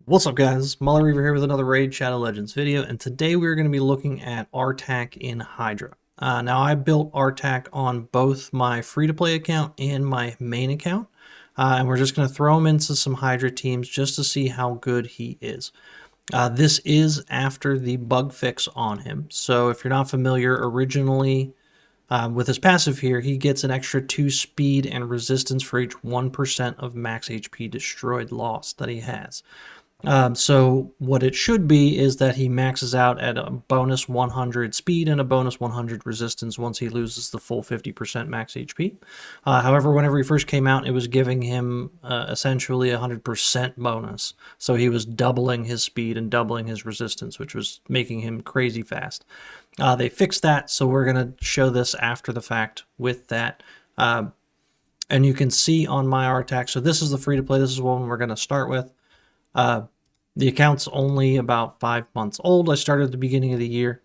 What's up guys, Muller Reaver here with another Raid Shadow Legends video, and today we're going to be looking at Artak in Hydra. Now I built Artak on both my free-to-play account and my main account, and we're just going to throw him into some Hydra teams just to see how good he is. This is after the bug fix on him, so if you're not familiar, originally with his passive here, he gets an extra 2 speed and resistance for each 1% of max HP destroyed loss that he has. So what it should be is that he maxes out at a bonus 100 speed and a bonus 100 resistance once he loses the full 50% max HP. However, whenever he first came out, it was giving him essentially a 100% bonus. So he was doubling his speed and doubling his resistance, which was making him crazy fast. They fixed that, so we're going to show this after the fact with that. And you can see on my Artak, so this is the free-to-play, this is one we're going to start with. The account's only about 5 months old. I started at the beginning of the year.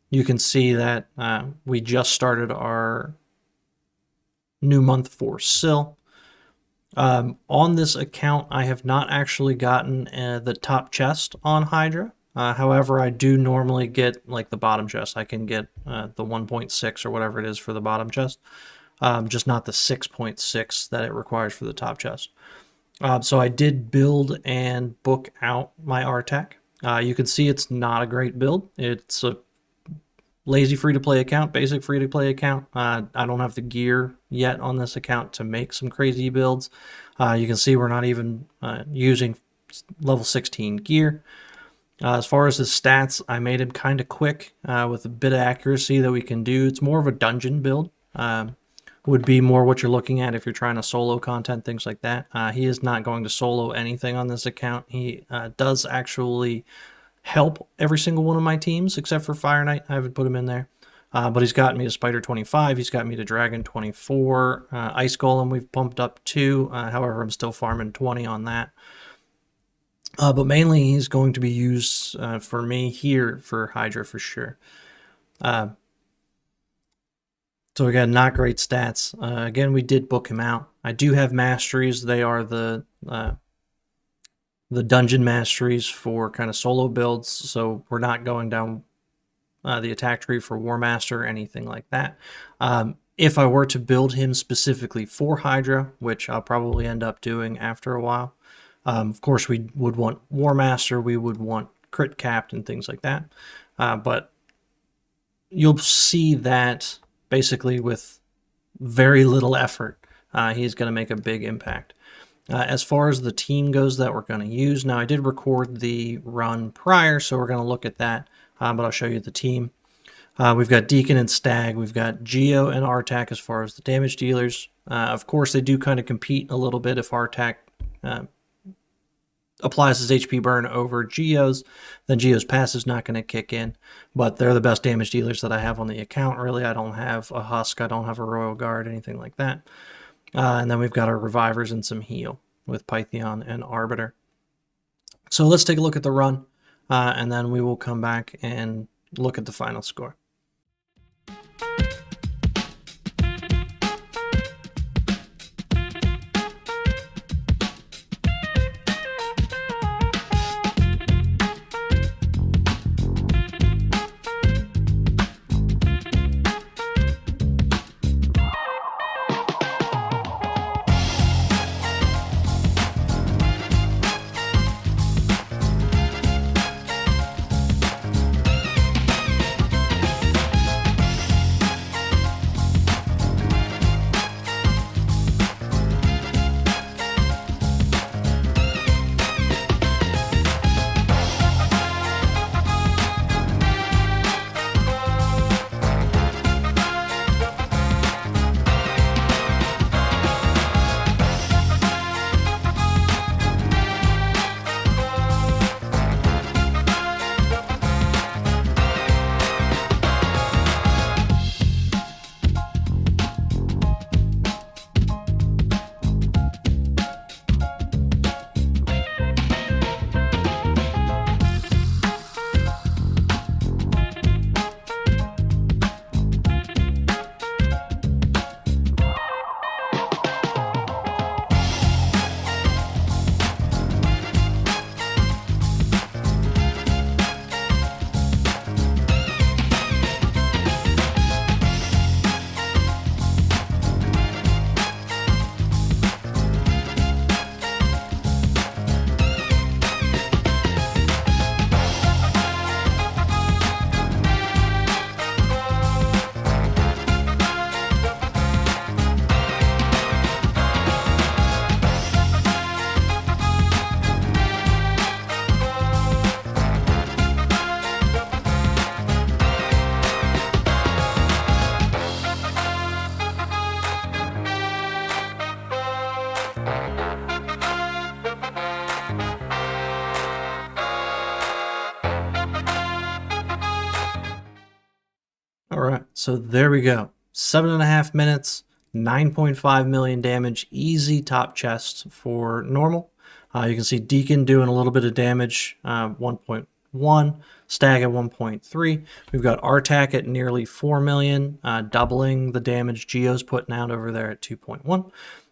You can see that we just started our new month for Sil. On this account, I have not actually gotten the top chest on Hydra. However, I do normally get like the bottom chest. I can get the 1.6 or whatever it is for the bottom chest, just not the 6.6 that it requires for the top chest. So I did build and book out my Artak. You can see it's not a great build. It's a lazy free-to-play account, basic free-to-play account. I don't have the gear yet on this account to make some crazy builds. You can see we're not even using level 16 gear. As far as his stats, I made him kind of quick with a bit of accuracy that we can do. It's more of a dungeon build. Would be more what you're looking at if you're trying to solo content, things like that. He is not going to solo anything on this account. He does actually help every single one of my teams except for Fire Knight. I haven't put him in there. But he's gotten me to Spider 25. He's got me to Dragon 24. Ice Golem we've pumped up 2. However, I'm still farming 20 on that. But mainly he's going to be used for me here for Hydra for sure. So again, not great stats. Again, we did book him out. I do have masteries. They are the dungeon masteries for kind of solo builds. So we're not going down the attack tree for War Master or anything like that. If I were to build him specifically for Hydra, which I'll probably end up doing after a while, of course we would want War Master. We would want crit capped and things like that. But you'll see that basically with very little effort, he's going to make a big impact. As far as the team goes that we're going to use, now I did record the run prior, so we're going to look at that, but I'll show you the team. We've got Deacon and Stag, we've got Geo and Artak as far as the damage dealers. Of course, they do kind of compete a little bit. If Artak applies his HP burn over Geo's, then Geo's passive's not going to kick in. But they're the best damage dealers that I have on the account, really. I don't have a Husk, I don't have a Royal Guard, anything like that. And then we've got our Revivers and some heal with Pytheon and Arbiter. So let's take a look at the run, and then we will come back and look at the final score. All right, so there we go. 7.5 minutes, 9.5 million damage, easy top chest for normal. You can see Deacon doing a little bit of damage, 1.1, Stag at 1.3. We've got Artak at nearly 4 million, doubling the damage Geo's putting out over there at 2.1.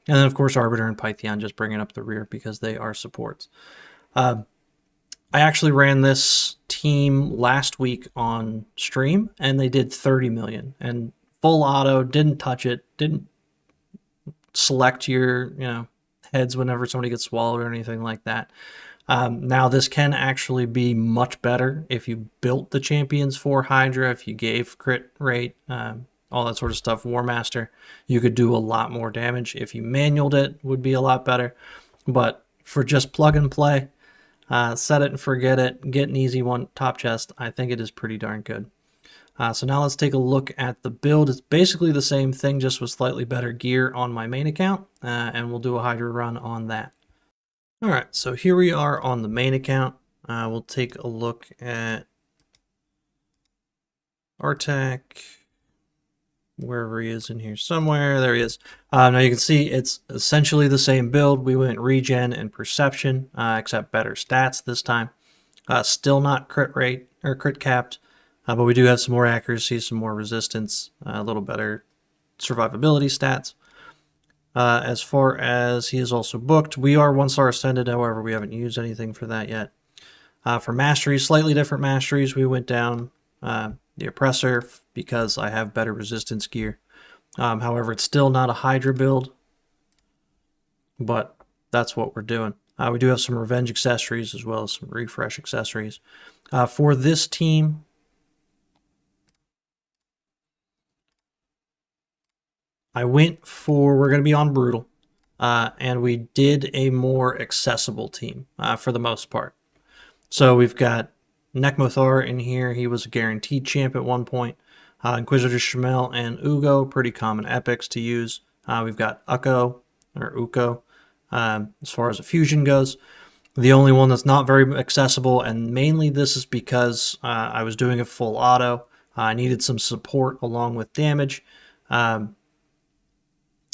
And then, of course, Arbiter and Python just bringing up the rear because they are supports. I actually ran this team last week on stream, and they did 30 million. And full auto, didn't touch it, didn't select your heads whenever somebody gets swallowed or anything like that. Now, this can actually be much better if you built the champions for Hydra, if you gave crit rate, all that sort of stuff, War Master. You could do a lot more damage. If you manualed it, would be a lot better. But for just plug and play, set it and forget it, get an easy one top chest, I think it is pretty darn good. So now let's take a look at the build. It's basically the same thing, just with slightly better gear on my main account, and we'll do a Hydra run on that. All right, so here we are on the main account. We'll take a look at Artak, wherever he is in here somewhere. There he is. Now you can see it's essentially the same build. We went regen and perception, except better stats this time. Still not crit rate or crit capped, but we do have some more accuracy, some more resistance, a little better survivability stats. As far as he is also booked, we are 1-star ascended. However, we haven't used anything for that yet. For masteries, slightly different masteries. We went down the oppressor because I have better resistance gear. However, it's still not a Hydra build, but that's what we're doing. We do have some revenge accessories as well as some refresh accessories. For this team, I went for, we're going to be on brutal, and we did a more accessible team for the most part. So we've got Nekmothar in here. He was a guaranteed champ at one point. Inquisitor Shamel and Ugo, pretty common epics to use. We've got Uko, as far as a fusion goes. The only one that's not very accessible, and mainly this is because I was doing a full auto. I needed some support along with damage.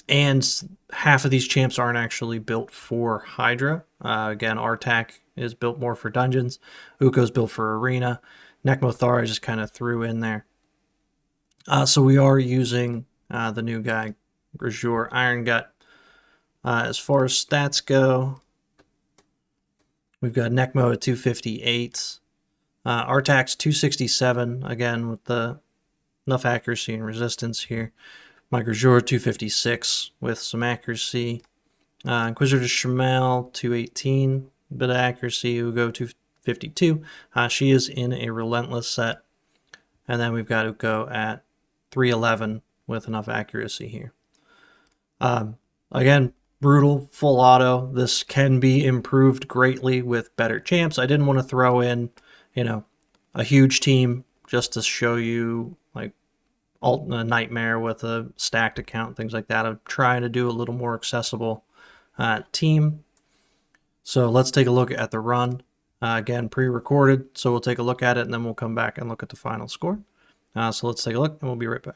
And half of these champs aren't actually built for Hydra. Again, Artak is built more for dungeons. Uko's built for arena. Nekmothar I just kind of threw in there. So we are using the new guy, Grajur Iron Gut. As far as stats go, we've got Nekmo at 258. Artak's 267, again with enough accuracy and resistance here. My Grajur 256 with some accuracy. Inquisitor Shamel 218, bit of accuracy. Ugo 252. She is in a relentless set. And then we've got Uko at 311 with enough accuracy here. Again, brutal, full auto. This can be improved greatly with better champs. I didn't want to throw in, a huge team just to show you like a nightmare with a stacked account, things like that. I'm trying to do a little more accessible team. So let's take a look at the run. Again, pre-recorded, so we'll take a look at it and then we'll come back and look at the final score. So let's take a look and we'll be right back.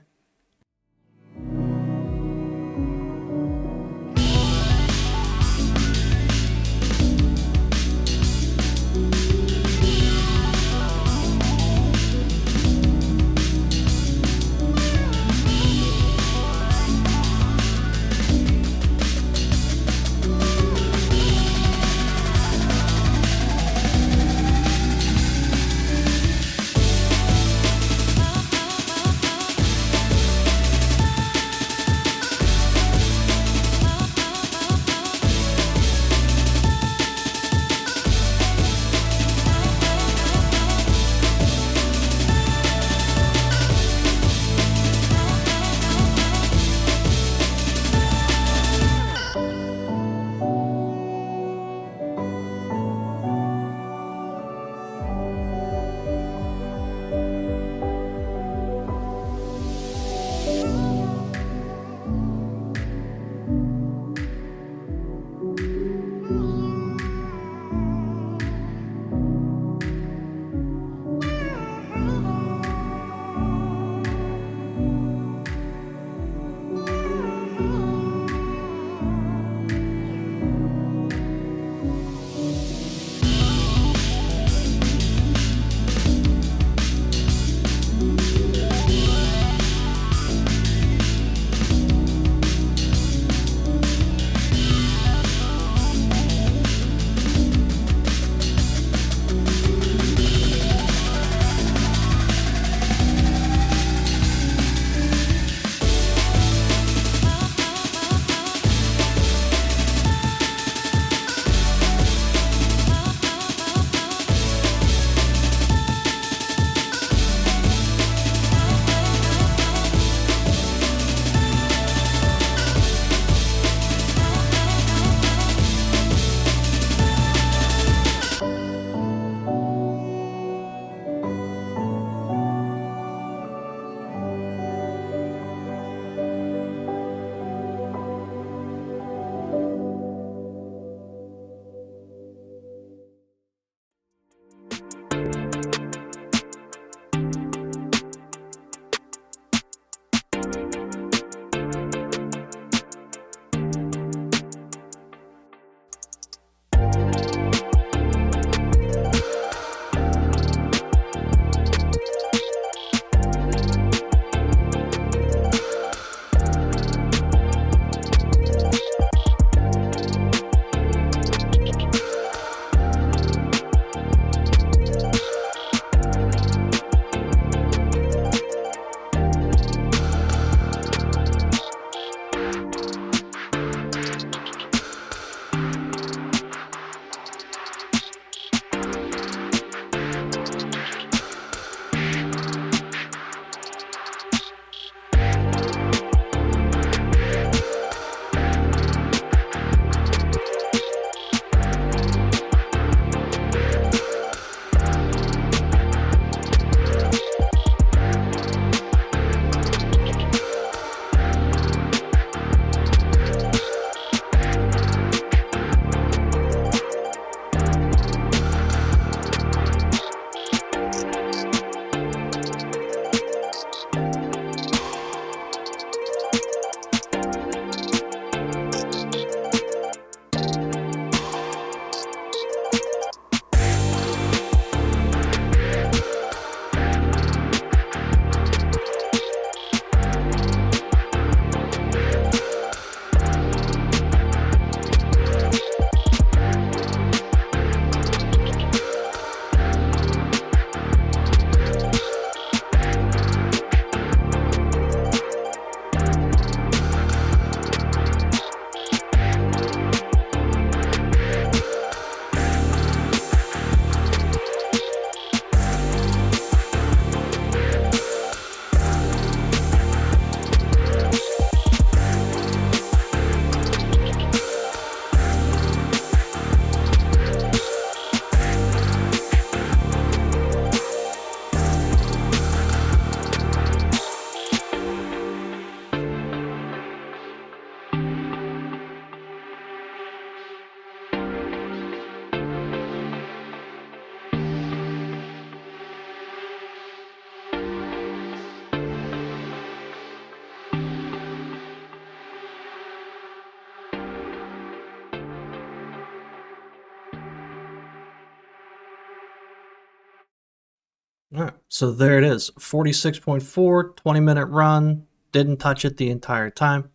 All right, so there it is, 46.4, 20-minute run. Didn't touch it the entire time.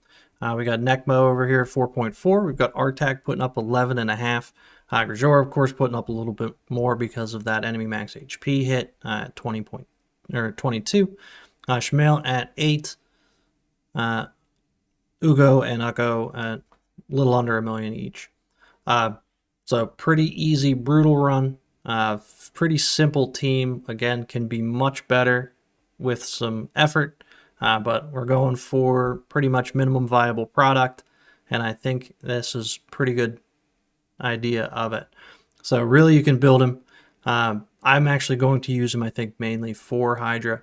We got Necmo over here, 4.4. We've got Artak putting up 11.5. Grajor, of course, putting up a little bit more because of that enemy max HP hit at 22. Shmail at 8. Ugo and Ukko at a little under 1 million each. So pretty easy, brutal run. Pretty simple team. Again, can be much better with some effort, but we're going for pretty much minimum viable product, and I think this is pretty good idea of it. So really, you can build him. I'm actually going to use him, I think, mainly for Hydra.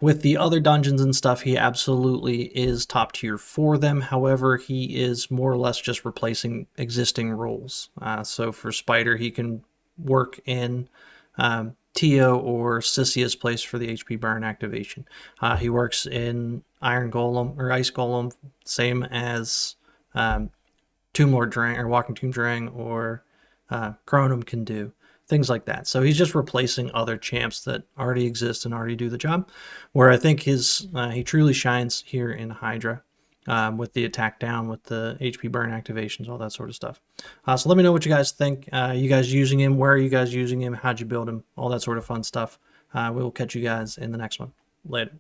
With the other dungeons and stuff, he absolutely is top tier for them. However, he is more or less just replacing existing roles. So for Spider, he can work in Tio or Sissia's place for the HP burn activation. He works in Iron Golem or Ice Golem, same as Tomb Lord Drang or Walking Tomb Drang or Chronum can do. Things like that. So he's just replacing other champs that already exist and already do the job. Where I think he truly shines here in Hydra with the attack down, with the HP burn activations, all that sort of stuff. So let me know what you guys think. You guys using him? Where are you guys using him? How'd you build him? All that sort of fun stuff. We will catch you guys in the next one. Later.